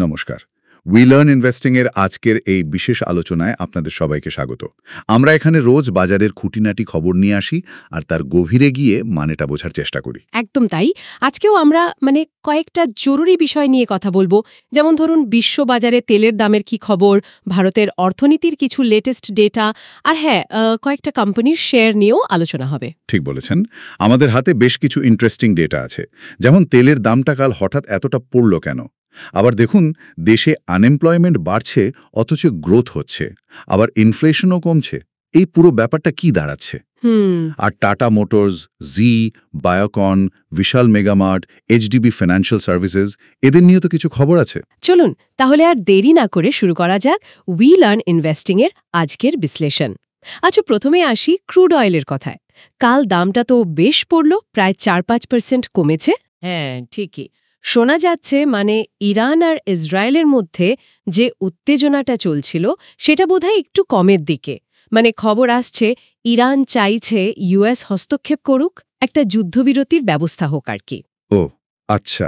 নমস্কার। We learn investing এর আজকের এই বিশেষ আলোচনায় আপনাদের সবাইকে স্বাগত। আমরা এখানে রোজ বাজারের খুঁটিনাটি খবর নিয়ে আসি আর তার গভীরে গিয়ে মানেটা বোঝার চেষ্টা করি। একদম তাই। আজকেও আমরা কয়েকটা জরুরি বিষয় নিয়ে কথা বলবো, যেমন ধরুন বিশ্ববাজারে তেলের দামের কি খবর, ভারতের অর্থনীতির কিছু লেটেস্ট ডেটা, আর কয়েকটা কোম্পানির শেয়ার নিয়েও আলোচনা হবে। ঠিক বলেছেন। আমাদের হাতে বেশ কিছু ইন্টারেস্টিং ডেটা আছে, যেমন তেলের দামটা কাল হঠাৎ এতটা পড়ল কেন। আবার দেখুন, দেশে আনএমপ্লয়মেন্ট বাড়ছে অথচ গ্রোথ হচ্ছে, আবার ইনফ্লেশনও কমছে। এই পুরো ব্যাপারটা কি দাঁড়াচ্ছে? আর টাটা মোটরস, জি, বায়োকন, বিশাল মেগামার্ট, এইচডিবি ফিনান্সিয়াল সার্ভিসেস, এদের নিয়ে তো কিছু খবর আছে। চলুন তাহলে আর দেরি না করে শুরু করা যাক উই লার্ন ইনভেস্টিং এর আজকের বিশ্লেষণ। আচ্ছা, প্রথমে আসি ক্রুড অয়েলের কথায়। কাল দামটা তো বেশ পড়ল, প্রায় 4-5% কমেছে। হ্যাঁ, ঠিকই শোনা যাচ্ছে। ইরান আর ইসরায়েলের মধ্যে যে উত্তেজনাটা চলছিল সেটা বোধহয় একটু কমের দিকে। খবর আসছে ইরান চাইছে ইউএস হস্তক্ষেপ করুক, একটা যুদ্ধবিরতির ব্যবস্থা হোক আর কি। ও আচ্ছা,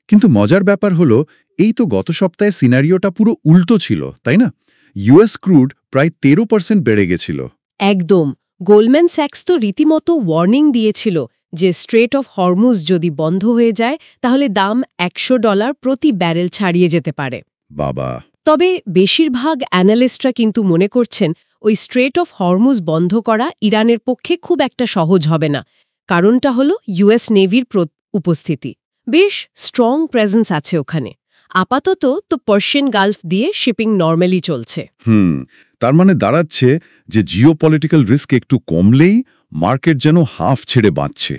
কিন্তু মজার ব্যাপার হলো এই তো গত সপ্তাহে সিনারিওটা পুরো উল্টো ছিল, তাই না? ইউএস ক্রুড প্রায় 13% বেড়ে গেছিল। একদম। গোল্ডম্যান স্যাক্স তো রীতিমতো ওয়ার্নিং দিয়েছিল যে স্ট্রেট অফ হরমুজ যদি বন্ধ হয়ে যায় তাহলে দাম $100 প্রতি ব্যারেল ছাড়িয়ে যেতে পারে। বাবা! তবে বেশিরভাগ অ্যানালিস্টরা কিন্তু মনে করছেন ওই স্ট্রেট অফ হরমুজ বন্ধ করা ইরানের পক্ষে খুব একটা সহজ হবে না। কারণটা হলো ইউএস নেভির উপস্থিতি। বেশ স্ট্রং প্রেজেন্স আছে ওখানে। আপাতত তো পার্সিয়ান গালফ দিয়ে শিপিং নর্মালি চলছে। তার দাঁড়াচ্ছে যে জিওপলিটিক্যাল রিস্ক একটু কমলেই মার্কেট যেন হাফ ছেড়ে বাঁচছে।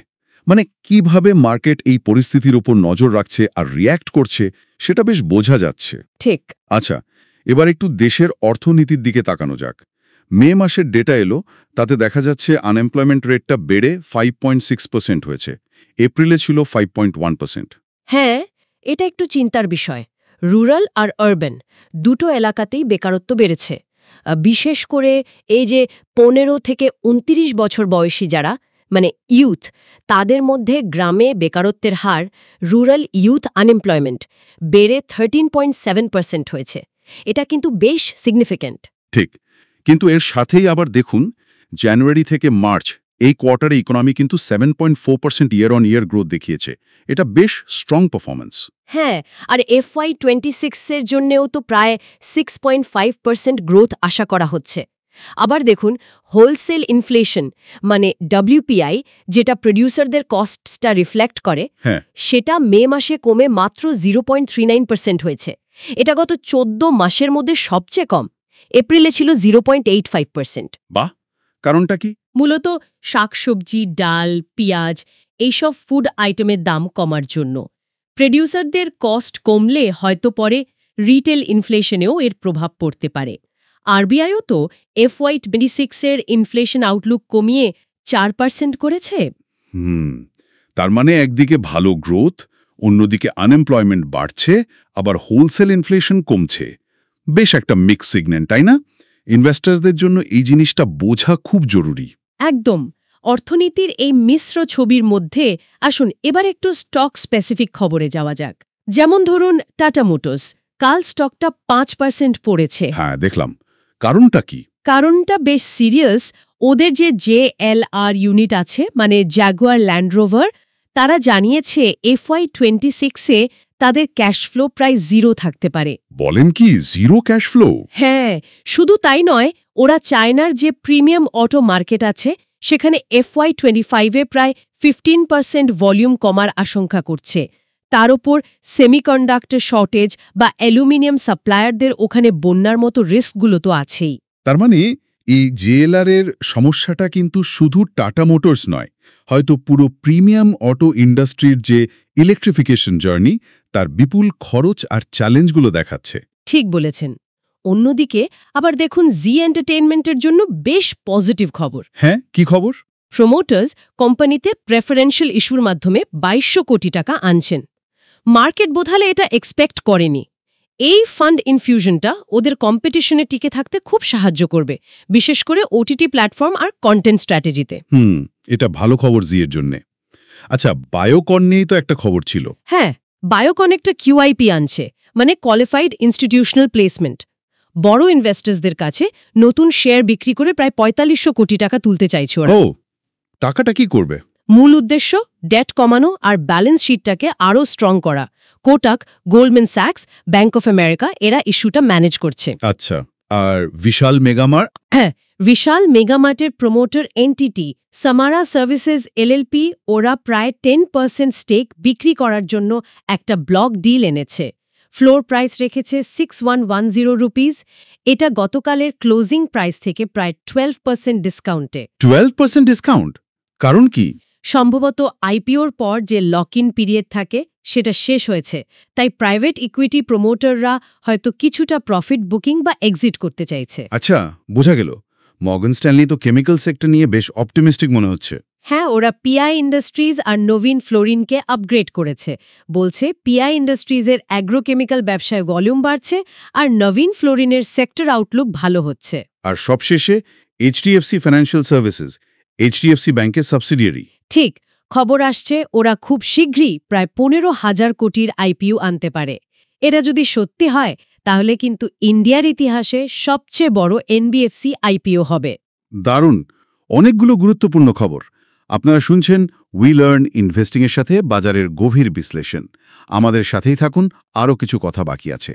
কিভাবে মার্কেট এই পরিস্থিতির উপর নজর রাখছে আর রিয়্যাক্ট করছে সেটা বেশ বোঝা যাচ্ছে। ঠিক। আচ্ছা, এবার একটু দেশের অর্থনীতির দিকে তাকানো যাক। মে মাসের ডেটা এলো, তাতে দেখা যাচ্ছে আনএমপ্লয়মেন্ট রেটটা বেড়ে 5.6% হয়েছে। এপ্রিলে ছিল 5.1%। হ্যাঁ, এটা একটু চিন্তার বিষয়। রুরাল আর আরবান দুটো এলাকাতেই বেকারত্ব বেড়েছে। বিশেষ করে এই যে 15 থেকে 29 বছর বয়সী যারা ইউথ, তাদের মধ্যে গ্রামে বেকারত্বের হার, রুরাল ইউথ আনএমপ্লয়মেন্ট বেড়ে 13.7% হয়েছে। এটা কিন্তু বেশ সিগনিফিক্যান্ট। ঠিক, কিন্তু এর সাথেই আবার দেখুন জানুয়ারি থেকে মার্চ এই কোয়ার্টারে ইকোনমি কিন্তু 7.4% ইয়ার অন ইয়ার গ্রোথ দেখিয়েছে। এটা বেশ স্ট্রং পারফরম্যান্স। হ্যাঁ, আর FY26 এর জন্যেও তো প্রায় 6.5% গ্রোথ আশা করা হচ্ছে। আবার দেখুন হোলসেল ইনফ্লেশন WPI, যেটা প্রডিউসারদের কস্টসটা রিফ্লেক্ট করে, সেটা মে মাসে কমে মাত্র 0.39% হয়েছে। এটা গত 14 মাসের মধ্যে সবচেয়ে কম। এপ্রিলে ছিল 0.85%। বাহ! কারণটা কি? মূলত শাকসবজি, ডাল, পেঁয়াজ এইসব ফুড আইটেমের দাম কমার জন্য। প্রডিউসারদের কস্ট কমলে হয়তো পরে রিটেল ইনফ্লেশনেও এর প্রভাব পড়তে পারে। আরবিআইও তো FY26 এর ইনফ্লেশন আউটলুক কমিয়ে 4% করেছে। তার একদিকে ভালো গ্রোথ, অন্যদিকে আনএমপ্লয়মেন্ট বাড়ছে, আবার হোলসেল ইনফ্লেশন কমছে। বেশ একটা মিক্স সিগন্যাল, তাই না? ইনভেস্টার্সদের জন্য এই জিনিসটা বোঝা খুব জরুরি। একদম। অর্থনীতির এই মিশ্র ছবির মধ্যে আসুন এবার একটু স্টক স্পেসিফিক খবরে যাওয়া যাক। যেমন ধরুন টাটা মোটরস, কাল স্টকটা 5% পড়েছে। হ্যাঁ, দেখলাম। কারণটা কি? কারণটা বেশ সিরিয়াস। ওদের যে JLR ইউনিট আছে, জাগুয়ার ল্যান্ড রোভার, তারা জানিয়েছে FY26-এ তাদের ক্যাশ ফ্লো প্রায় 0 থাকতে পারে। বলেন কি, 0 ক্যাশ ফ্লো? হ্যাঁ, শুধু তাই নয়, ওরা চায়নার যে প্রিমিয়াম অটো মার্কেট আছে সেখানে FY25-এ প্রায় 15% ভলিউম কমার আশঙ্কা করছে। তার ওপর সেমিকন্ডাক্টর শর্টেজ বা অ্যালুমিনিয়াম সাপ্লায়ারদের ওখানে বন্যার মতো রিস্কগুলো তো আছেই। তার এই JLR এর সমস্যাটা কিন্তু শুধু টাটা মোটরস নয়, হয়তো পুরো প্রিমিয়াম অটো ইন্ডাস্ট্রির যে ইলেকট্রিফিকেশন জার্নি, তার বিপুল খরচ আর চ্যালেঞ্জগুলো দেখাচ্ছে। ঠিক বলেছেন। অন্যদিকে আবার দেখুন জি এন্টারটেইনমেন্টের জন্য বেশ পজিটিভ খবর। হ্যাঁ, কি খবর? প্রমোটার্স কোম্পানিতে প্রেফারেন্সিয়াল ইস্যুর মাধ্যমে 2200 কোটি টাকা আনছেন। মার্কেট বোধহয় এটা এক্সপেক্ট করেনি। এই ফান্ড ইনফিউশনটা ওদের কম্পিটিশনে টিকে থাকতে খুব সাহায্য করবে, বিশেষ করে OTT প্ল্যাটফর্ম আর কন্টেন্ট স্ট্র্যাটেজিতে। এটা ভালো খবর জি এর জন্য। আচ্ছা, বায়োকন নিয়েই তো একটা খবর ছিল। হ্যাঁ, বায়োকন একটা QIP আনছে, মানে কোয়ালিফাইড ইনস্টিটিউশনাল প্লেসমেন্ট। বড় ইনভেস্টরসদের কাছে নতুন শেয়ার বিক্রি করে প্রায় ৪৫০০ কোটি টাকা তুলতে চাইছে ওরা। ও, টাকাটা কি করবে? মূল উদ্দেশ্য ডেট কমানো আর ব্যালেন্স শিটটাকে আরও স্ট্রং করা। কোটাক, গোল্ডম্যান স্যাক্স, ব্যাংক অফ আমেরিকা এরা ইস্যুটা ম্যানেজ করছে। আচ্ছা, আর বিশাল মেগামার? হ্যাঁ, বিশাল মেগামার্টের promoter entity Samara services LLP ওরা প্রায় 10% স্টেক বিক্রি করার জন্য একটা ব্লক ডিল এনেছে। ফ্লোর প্রাইস রেখেছে 6110 রুপিস। এটা গতকালের ক্লোজিং প্রাইস থেকে প্রায় 12% ডিসকাউন্টে। 12% ডিসকাউন্ট? কারণ কি? সম্ভবত আইপিওর পর যে লক ইন পিরিয়ড থাকে সেটা শেষ হয়েছে, তাই প্রাইভেট ইকুইটি প্রমোটাররা হয়তো কিছুটা প্রফিট বুকিং বা এক্সিট করতে চাইছে। আচ্ছা, বোঝা গেল। মর্গান স্ট্যানলি তো কেমিক্যাল সেক্টর নিয়ে বেশ অপটিমিস্টিক মনে হচ্ছে। হ্যাঁ, ওরা পিআই ইন্ডাস্ট্রিজ আর নবীন ফ্লোরিনকে আপগ্রেড করেছে। বলছে পিআই ইন্ডাস্ট্রিজের অ্যাগ্রোকেমিক্যাল ব্যবসায় ভলিউম বাড়ছে আর নবীন ফ্লোরিনের সেক্টর আউটলুক ভালো হচ্ছে। আর সবশেষে এইচডিএফসি ফাইন্যান্সিয়াল সার্ভিসেস, এইচডিএফসি ব্যাংকের সাবসিডিয়ারি। ঠিক, খবর আসছে ওরা খুব শীঘ্রই প্রায় ১৫,০০০ কোটির আইপিও আনতে পারে। এটা যদি সত্যি হয় তাহলে কিন্তু ইন্ডিয়ার ইতিহাসে সবচেয়ে বড় এনবিএফসি আইপিও হবে। দারুণ, অনেকগুলো গুরুত্বপূর্ণ খবর। আপনারা শুনছেন উই লার্ন ইনভেস্টিংয়ের সাথে বাজারের গভীর বিশ্লেষণ। আমাদের সাথেই থাকুন, আরও কিছু কথা বাকি আছে।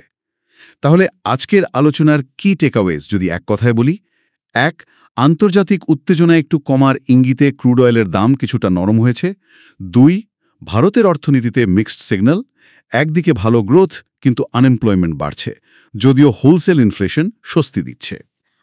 তাহলে আজকের আলোচনার কি টেকঅ্যাওয়েজ যদি এক কথায় বলি? ১. আন্তর্জাতিক উত্তেজনা একটু কমার ইঙ্গিতে ক্রুড অয়েলের দাম কিছুটা নরম হয়েছে। ২. ভারতের অর্থনীতিতে মিক্সড সিগন্যাল। একদিকে ভালো গ্রোথ, কিন্তু আনএমপ্লয়মেন্ট বাড়ছে, যদিও হোলসেল ইনফ্লেশন স্বস্তি দিচ্ছে।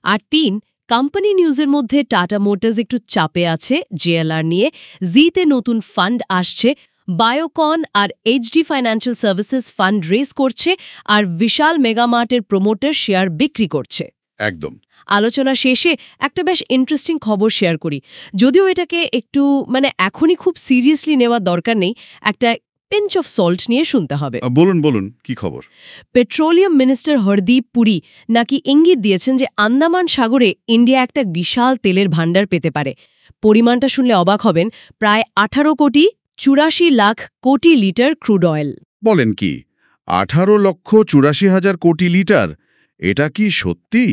আর ৩. কোম্পানি নিউজের মধ্যে টাটা মোটরস একটু চাপে আছে জেএলআর নিয়ে। জিতে নতুন ফান্ড আসছে, বায়োকন আর HD financial services fund raise করছে, আর বিশাল মেগামার্টের প্রমোটার শেয়ার বিক্রি করছে। একদম। আলোচনা শেষে একটা বেশ ইন্টারেস্টিং খবর শেয়ার করি, যদিও এটাকে একটু এখনই খুব সিরিয়াসলি নেওয়ার দরকার নেই, একটা পিঞ্চ অফ সল্ট নিয়ে শুনতে হবে। বলুন বলুন, কি খবর? পেট্রোলিয়াম মিনিস্টার হরদীপ পুরী নাকি ইঙ্গিত দিয়েছেন যে আন্দামান সাগরে ইন্ডিয়া একটা বিশাল তেলের ভাণ্ডার পেতে পারে। পরিমাণটা শুনলে অবাক হবেন, প্রায় 18,84,00,000 কোটি লিটার ক্রুড অয়েল। বলেন কি? 18,84,00,000 কোটি লিটার? এটা কি সত্যি?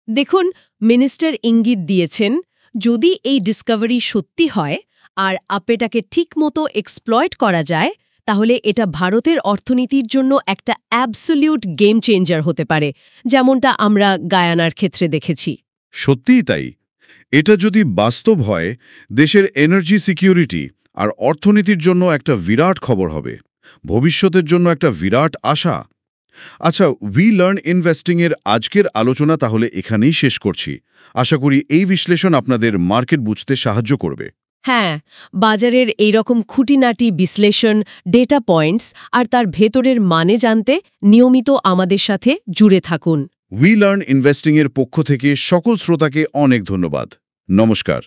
দেখুন, মিনিস্টার ইঙ্গিত দিয়েছেন যদি এই ডিসকভারি সত্যি হয় আর আপেটাকে ঠিকমতো এক্সপ্লয়েট করা যায়, তাহলে এটা ভারতের অর্থনীতির জন্য একটা অ্যাবসলিউট গেম চেঞ্জার হতে পারে, যেমনটা আমরা গায়ানার ক্ষেত্রে দেখেছি। সত্যিই তাই। এটা যদি বাস্তব হয়, দেশের এনার্জি সিকিউরিটি আর অর্থনীতির জন্য একটা বিরাট খবর হবে, ভবিষ্যতের জন্য একটা বিরাট আশা। আচ্ছা, উই লার্ন ইনভেস্টিংয়ের আজকের আলোচনা তাহলে এখানেই শেষ করছি। আশা করি এই বিশ্লেষণ আপনাদের মার্কেট বুঝতে সাহায্য করবে। হ্যাঁ, বাজারের এইরকম খুঁটিনাটি বিশ্লেষণ, ডেটা পয়েন্টস আর তার ভেতরের মানে জানতে নিয়মিত আমাদের সাথে জুড়ে থাকুন। উই লার্ন ইনভেস্টিংয়ের পক্ষ থেকে সকল শ্রোতাকে অনেক ধন্যবাদ। নমস্কার।